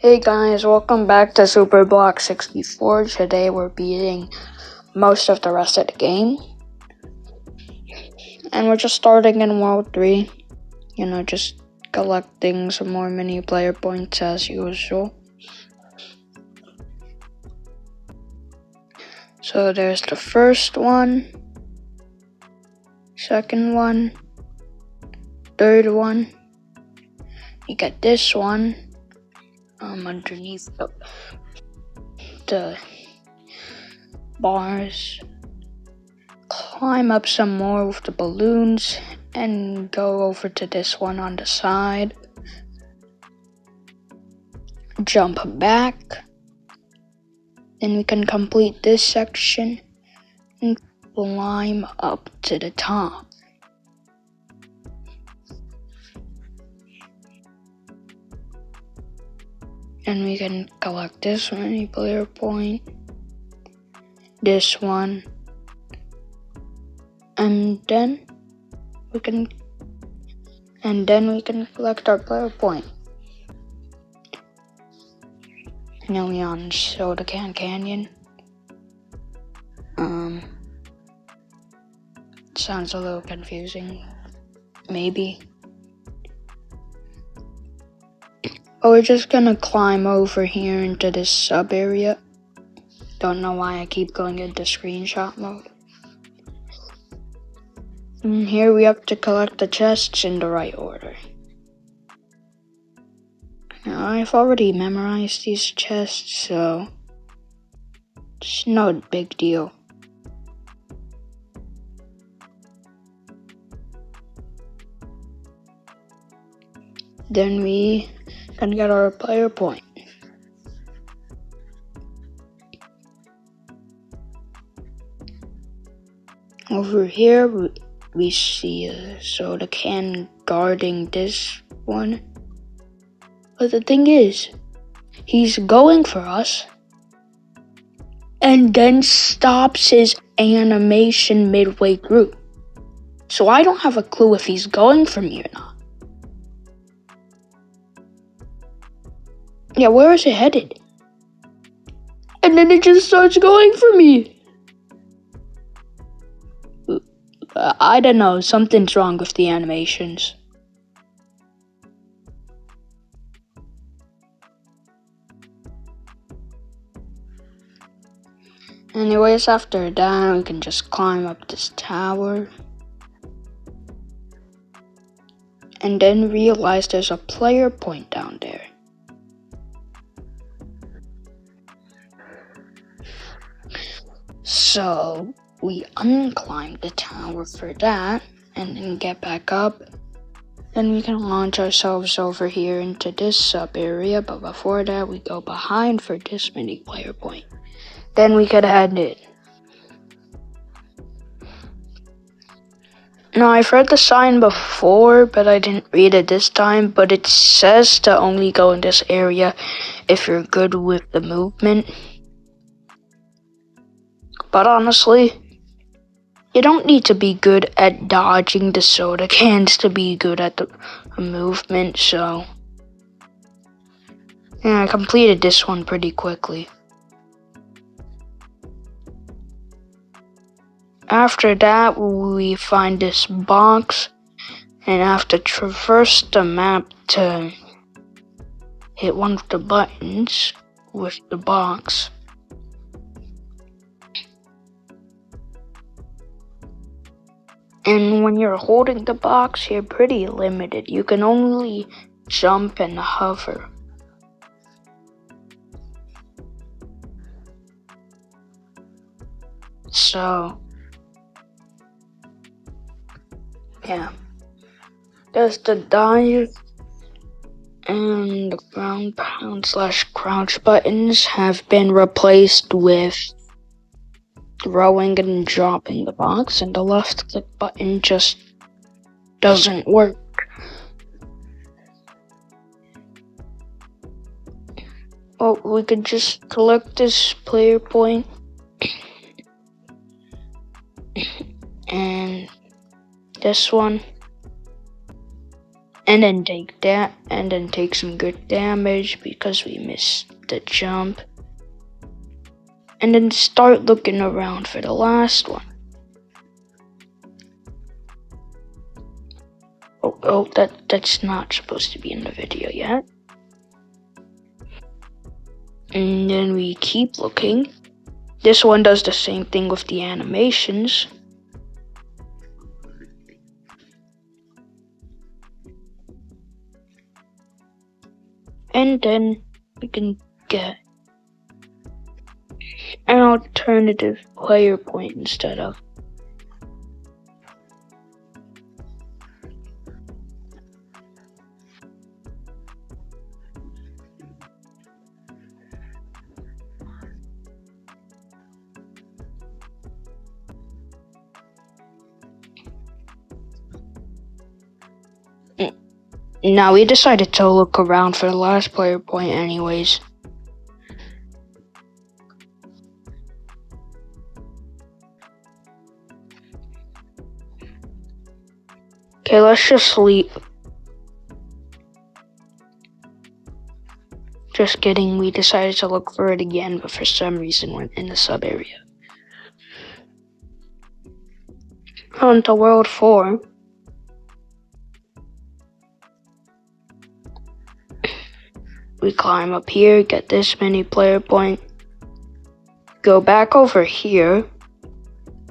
Hey guys, welcome back to Super Blox 64. Today we're beating most of the rest of the game. And we're just starting in World 3. Just collecting some more mini player points as usual. So there's the first one, second one, third one. You get this one underneath the bars. Climb up some more with the balloons and go over to this one on the side. Jump back. Then we can complete this section and climb up to the top. And we can collect this mini player point, this one, and then we can collect our player point. Now we're on Soda Can Canyon. Sounds a little confusing, maybe. But we're just gonna climb over here into this sub area. Don't know why I keep going into screenshot mode. And here we have to collect the chests in the right order. Now, I've already memorized these chests, so it's no big deal. Then we can get our player point. Over here we see a soda can guarding this one. But the thing is, he's going for us and then stops his animation midway through. So I don't have a clue if he's going for me or not. Yeah, where is it headed? And then it just starts going for me. I don't know, something's wrong with the animations. Anyways, after that, we can just climb up this tower. And then realize there's a player point down there. So we unclimb the tower for that, and then get back up. Then we can launch ourselves over here into this sub area, but before that we go behind for this mini player point. Then we could head in. Now, I've read the sign before, but I didn't read it this time, but it says to only go in this area if you're good with the movement. But honestly, you don't need to be good at dodging the soda cans to be good at the movement, so yeah, I completed this one pretty quickly. After that, we find this box and have to traverse the map to hit one of the buttons with the box. And when you're holding the box, you're pretty limited. You can only jump and hover. So yeah, there's the dive and the ground pound / crouch buttons have been replaced with throwing and dropping the box, and the left click button just doesn't work. Well, we could just collect this player point and this one and then take that, and then take some good damage because we missed the jump. And then start looking around for the last one. Oh, that's not supposed to be in the video yet. And then we keep looking. This one does the same thing with the animations. And then we can get an alternative player point instead of. Now we decided to look around for the last player point anyways. Okay, let's just sleep. Just kidding, we decided to look for it again, but for some reason went in the sub area. On to World 4. We climb up here, get this many player point. Go back over here.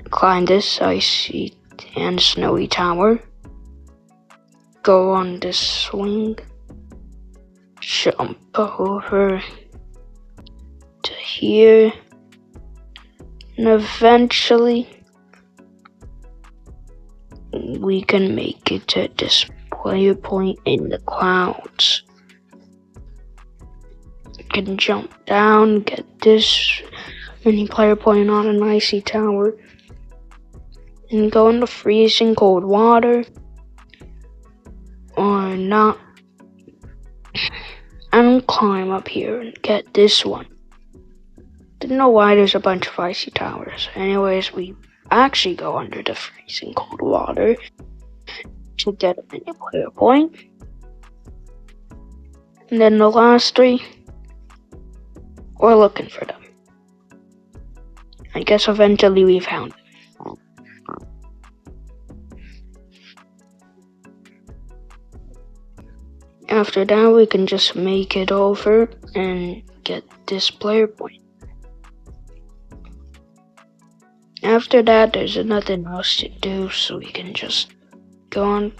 Climb this icy and snowy tower. Go on this swing. Jump over to here. And eventually we can make it to this player point in the clouds. Can jump down, get this mini player point on an icy tower, and go into freezing cold water, or not, and climb up here and get this one. Didn't know why there's a bunch of icy towers. Anyways, we actually go under the freezing cold water to get a mini player point. And then the last three, we're looking for them. I guess eventually we found them. After that, we can just make it over and get this player point. After that, there's nothing else to do, so we can just go on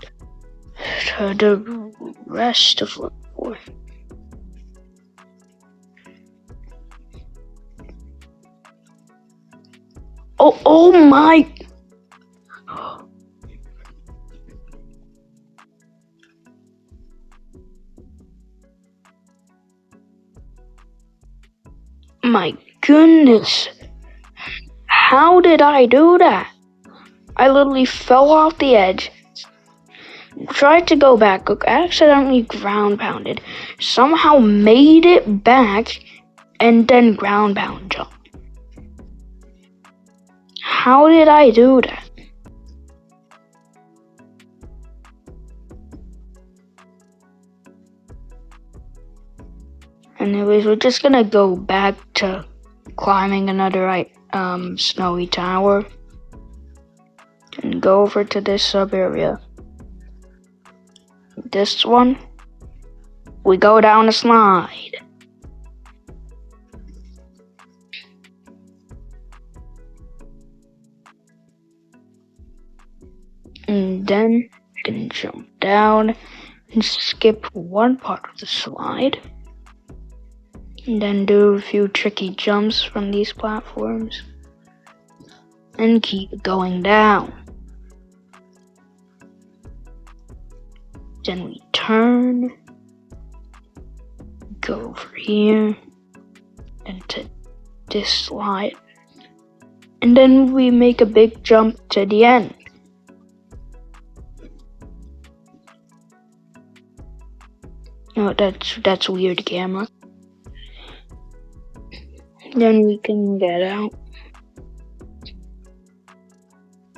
to the rest of World 4. Oh my! My goodness! How did I do that? I literally fell off the edge, tried to go back, accidentally ground pounded, somehow made it back, and then ground pound jump. How did I do that? Anyways, we're just gonna go back to climbing another snowy tower and go over to this sub area. This one, we go down a slide. And then you can jump down and skip one part of the slide. And then do a few tricky jumps from these platforms. And keep going down. Then we turn. Go over here. Into this slide. And then we make a big jump to the end. Oh, that's weird, camera. Then we can get out.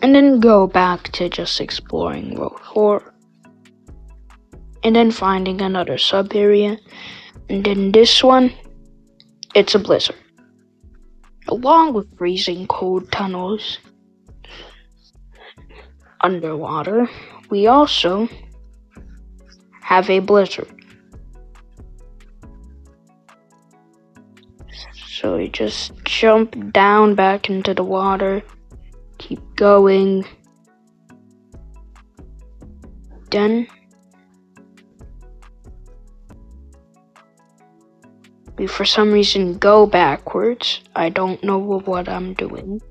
And then go back to just exploring World 4. and then finding another sub area. And then this one, it's a blizzard. Along with freezing cold tunnels underwater, we also have a blizzard. So we just jump down back into the water, keep going. Then we for some reason go backwards. I don't know what I'm doing.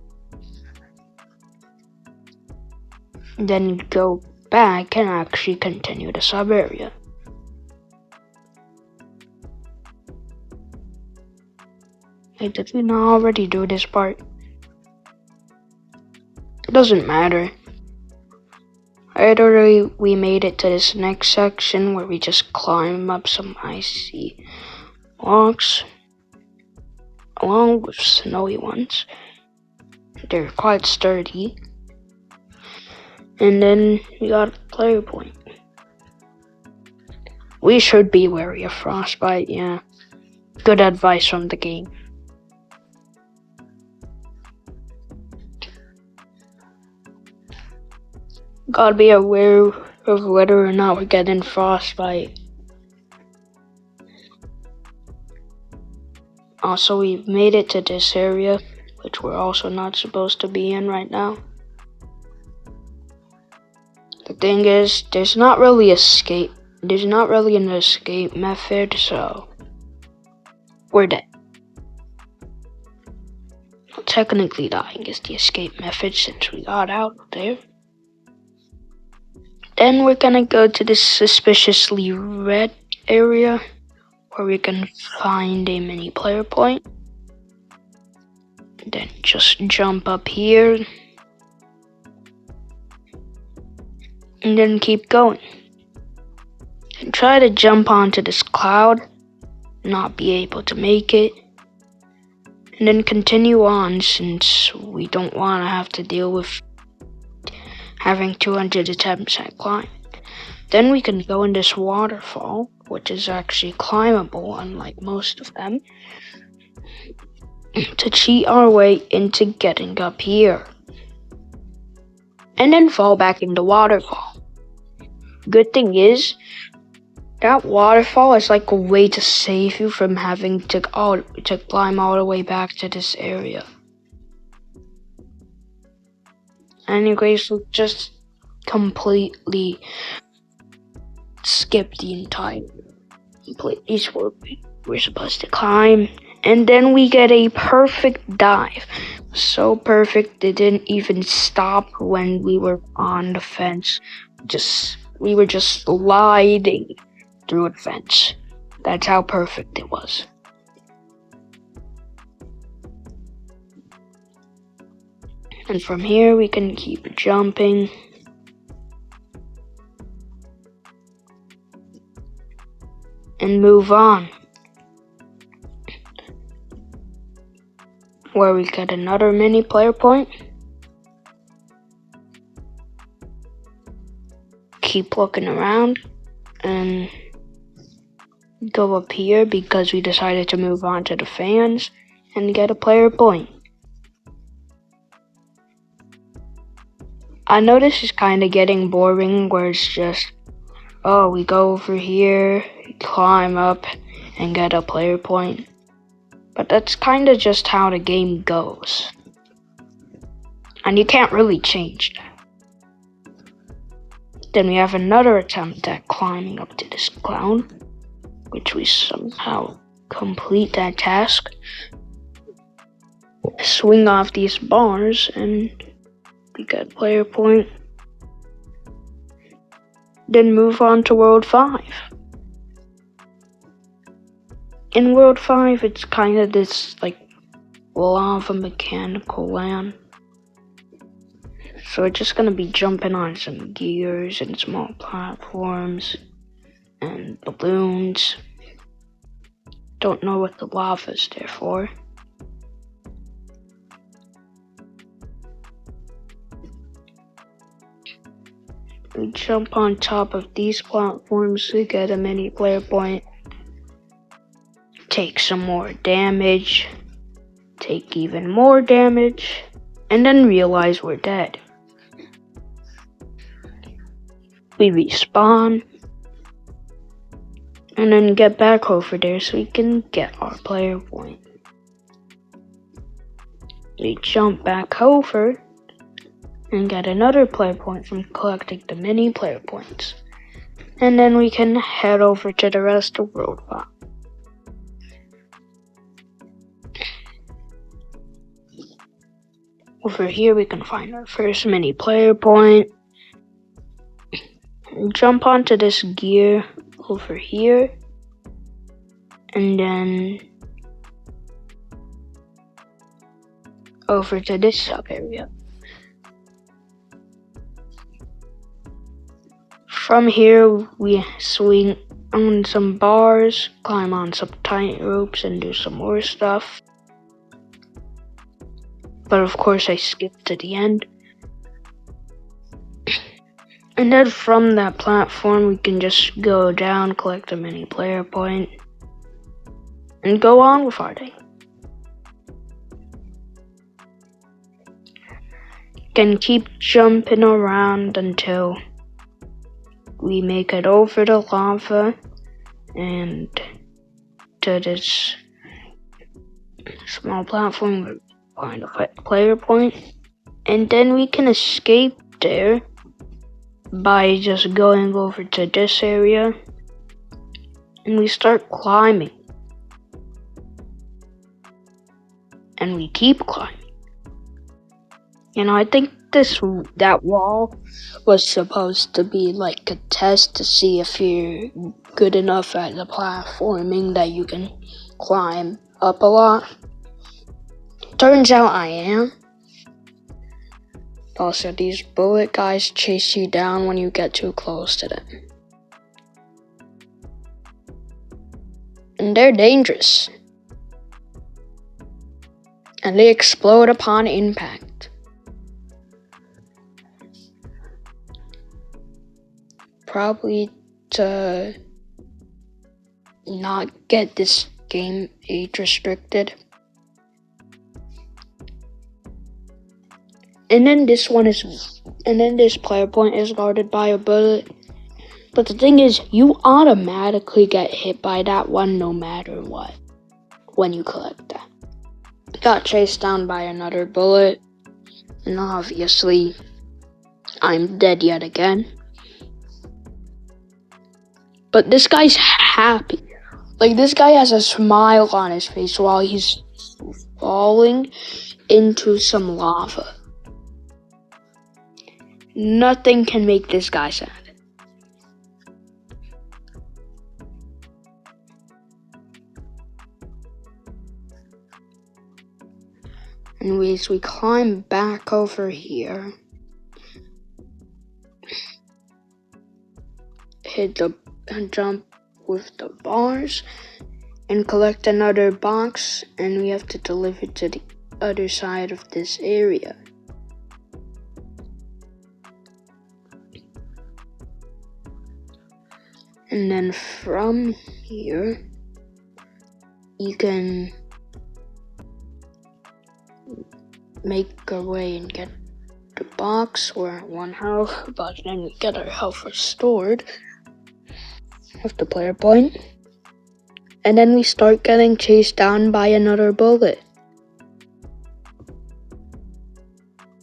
Then go back and actually continue the sub area. Hey, did we not already do this part? It doesn't matter. Either we made it to this next section where we just climb up some icy blocks along with snowy ones. They're quite sturdy. And then we got a player point. We should be wary of frostbite, yeah. Good advice from the game. Gotta be aware of whether or not we're getting frostbite. Also, we've made it to this area, which we're also not supposed to be in right now. The thing is, there's not really an escape method, so we're dead. Well, technically dying is the escape method since we got out of there. Then we're gonna go to this suspiciously red area where we can find a mini player point. Then just jump up here and then keep going. And try to jump onto this cloud, not be able to make it, and then continue on since we don't want to have to deal with having 200 attempts at climbing. Then we can go in this waterfall, which is actually climbable unlike most of them, to cheat our way into getting up here. And then fall back in the waterfall. Good thing is, that waterfall is like a way to save you from having to climb all the way back to this area. Anyways, we'll just completely skip the entire place where we're supposed to climb. And then we get a perfect dive. So perfect, it didn't even stop when we were on the fence. We were just sliding through a fence. That's how perfect it was. And from here we can keep jumping. And move on. Where we get another mini player point. Keep looking around and go up here because we decided to move on to the fans and get a player point. I know this is kind of getting boring where it's just, oh, we go over here, climb up, and get a player point. But that's kind of just how the game goes. And you can't really change that. Then we have another attempt at climbing up to this cloud, which we somehow complete that task. Swing off these bars and we get player point. Then move on to World 5. In World 5, it's kind of this like lava mechanical land. So we're just gonna be jumping on some gears and small platforms and balloons. Don't know what the lava's there for. We jump on top of these platforms to get a mini player point. Take some more damage. Take even more damage. And then realize we're dead. We respawn. And then get back over there so we can get our player point. We jump back over and get another player point from collecting the mini player points. And then we can head over to the rest of the world map. Over here we can find our first mini player point. Jump onto this gear over here. And then over to this sub area. From here, we swing on some bars, climb on some tight ropes, and do some more stuff. But of course, I skipped to the end. And then from that platform, we can just go down, collect a mini player point, and go on with our day. Can keep jumping around until we make it over the lava and to this small platform where we find a player point. And then we can escape there by just going over to this area and we start climbing. And we keep climbing. You know, I think that wall was supposed to be like a test to see if you're good enough at the platforming that you can climb up a lot. Turns out I am. Also, these bullet guys chase you down when you get too close to them. And they're dangerous. And they explode upon impact. Probably to not get this game age restricted. And then this player point is guarded by a bullet. But the thing is, you automatically get hit by that one no matter what when you collect that. Got chased down by another bullet, and obviously I'm dead yet again. But this guy's happy. Like, this guy has a smile on his face while he's falling into some lava. Nothing can make this guy sad. Anyways, we climb back over here. Hit the jump with the bars and collect another box, and we have to deliver to the other side of this area. And then from here, you can make our way and get the box. We're at 1 health, but then we get our health restored with the player point. And then we start getting chased down by another bullet.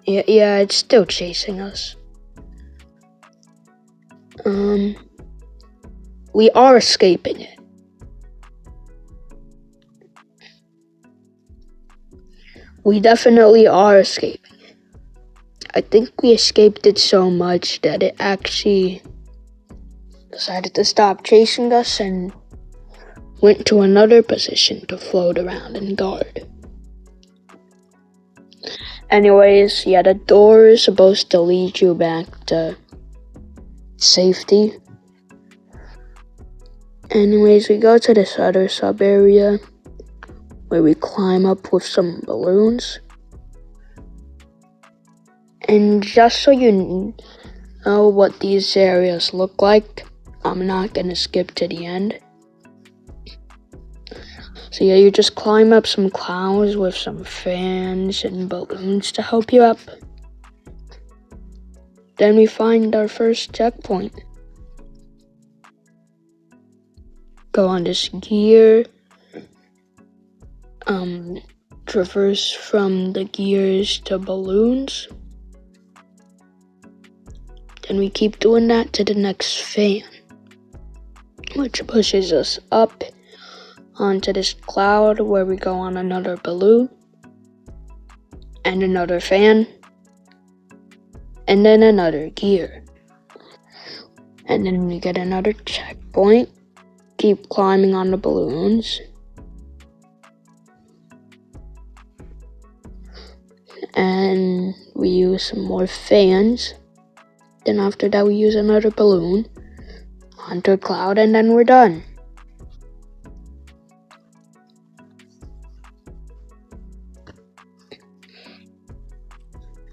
Yeah, it's still chasing us. We are escaping it. We definitely are escaping it. I think we escaped it so much that it actually decided to stop chasing us and went to another position to float around and guard. Anyways, yeah, the door is supposed to lead you back to safety. Anyways, we go to this other sub area where we climb up with some balloons. And just so you know what these areas look like. I'm not gonna skip to the end. So yeah, you just climb up some clouds with some fans and balloons to help you up. Then we find our first checkpoint. Go on this gear. Traverse from the gears to balloons. Then we keep doing that to the next fan, which pushes us up onto this cloud where we go on another balloon and another fan and then another gear. And then we get another checkpoint. Keep climbing on the balloons. And we use some more fans. Then after that we use another balloon onto a cloud and then we're done.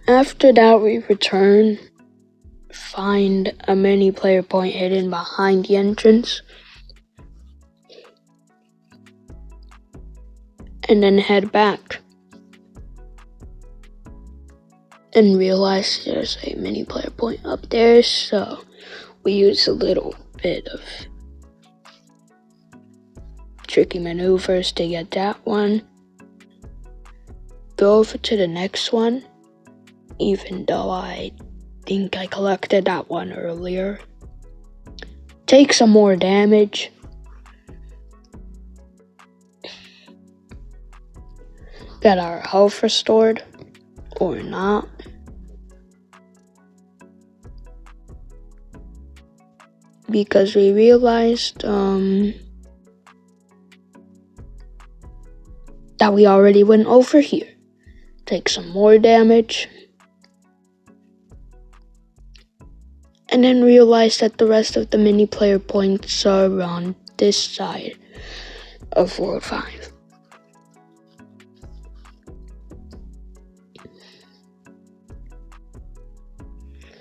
After that we return, find a mini player point hidden behind the entrance, and then head back. And realize there's a mini player point up there, so we use a little bit of tricky maneuvers to get that one. Go over to the next one, even though I think I collected that one earlier. Take some more damage. Get our health restored, or not. Because we realized that we already went over here. Take some more damage. And then realize that the rest of the mini player points are on this side of World 5.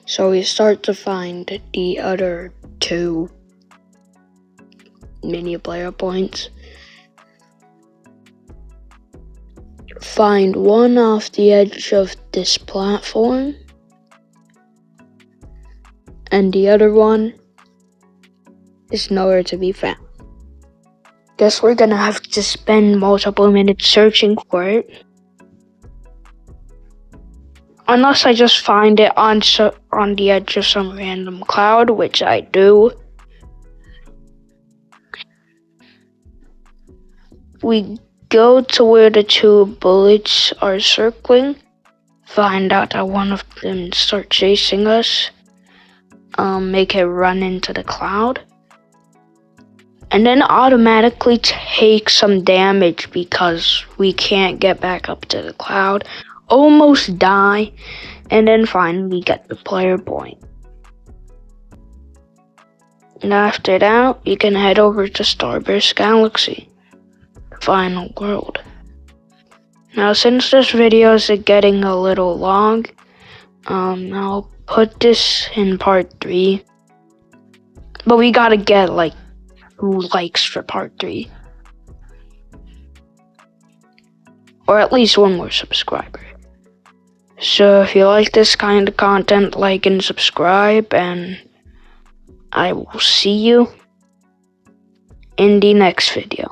So we start to find the other 2 mini player points. Find one off the edge of this platform, and the other one is nowhere to be found. Guess we're gonna have to spend multiple minutes searching for it. Unless I just find it on the edge of some random cloud, which I do. We go to where the 2 bullets are circling, find out that one of them start chasing us, make it run into the cloud, and then automatically take some damage because we can't get back up to the cloud, almost die, and then finally get the player point. And after that, you can head over to Starburst Galaxy, final world. Now since this video is getting a little long, I'll put this in part 3, but we gotta get like 2 likes for part 3, or at least 1 more subscriber. So if you like this kind of content, like and subscribe, and I will see you in the next video.